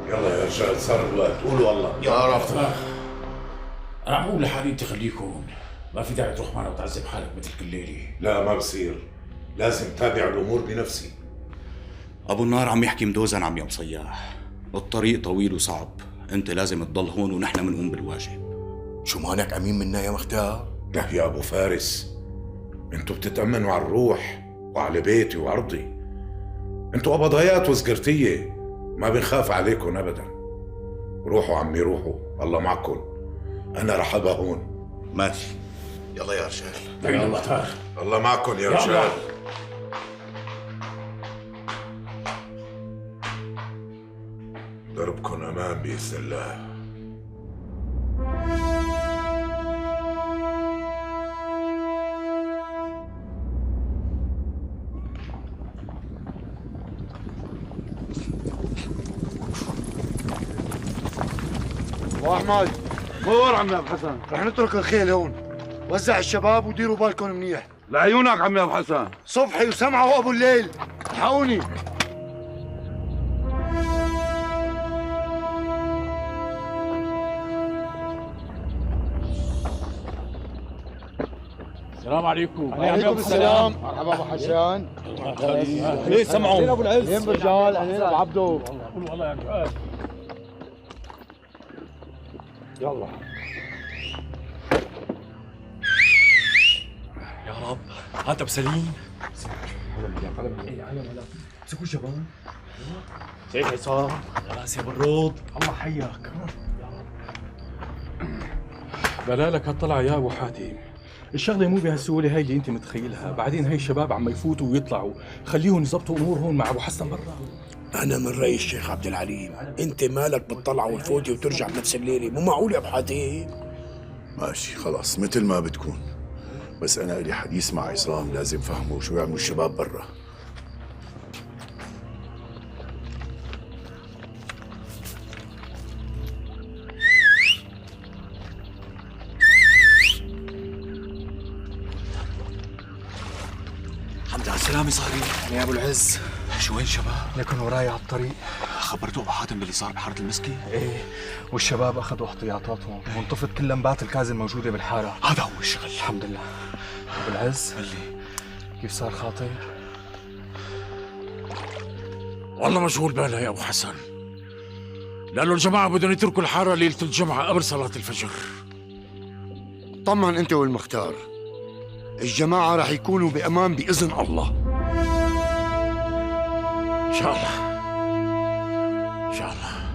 يلا يا رجال صار الوقت، قولوا الله. يا رب. انا عم بقول لحالي انت خليكم، ما في داعي تروح معنا وتعذب حالك مثل كل ليله. لا ما بصير، لازم تابع الامور بنفسي. ابو النار عم يحكي مدوزن عم يا مصياح، الطريق طويل وصعب، انت لازم تضل هون ونحن بنقوم بالواجب. شو مانك امين منا يا مختار؟ لا يا ابو فارس، انتوا بتتأمنوا على الروح وعلى بيتي وارضي. انتوا قبضايات وسقرتيه، ما بنخاف عليكم ابدا. روحوا عمي روحوا، الله معكم، انا رح ابقى هون. ماشي. يلا يا رجال. يلا مختار. الله معكم يا يلا. رجال. دربكم امان باذن الله. ابو احمد مور عمي ابو حسن، رح نترك الخيل هون. وزع الشباب وديروا بالكم منيح. لعيونك عمي ابو حسن. صبحي وسمعه وابو الليل الحقوني. السلام عليكم. عليكم السلام. مرحبا ابو حسن. ليه سمعوا؟ ابو العز. وين رجال؟ انا ابو عبدو. قولوا والله يا رجال. يلا. يا رب هات ابو سليم. امسكوا شباب. سيد عصام. خلاص يا برود. الله حياك. بلالك هالطلعة يا ابو حاتم، الشغلة مو بهالسهولة هاي اللي انت متخيلها، بعدين هاي الشباب عم يفوتوا ويطلعوا، خليهم يظبطوا امورهم مع ابو حسن برا. انا من راي الشيخ عبد العليم، انت مالك بتطلع والفوتي وترجع بنفس الليله، مو معقول يا ابو حاتم. ماشي خلاص مثل ما بتكون، بس أنا إلي حديث مع عصام لازم فهمه شو يعملوا الشباب برا. الحمد على السلامة صاحبي. يا ابو العز، شو وين شباب؟ لكن وراي على الطريق. خبرتوا ابو حاتم باللي صار بحارة المسكي؟ ايه، والشباب اخذوا احتياطاتهم وانطفت كل لمبات الغاز الموجوده بالحاره. هذا هو الشغل. الحمد لله. ابو العز، اللي كيف صار خاطر؟ والله مشغول بالها يا ابو حسن، لانه الجماعه بدهم يتركوا الحاره ليله الجمعه قبل صلاه الفجر. طمن انت والمختار، الجماعه رح يكونوا بامان باذن الله. ان شاء الله ان شاء الله.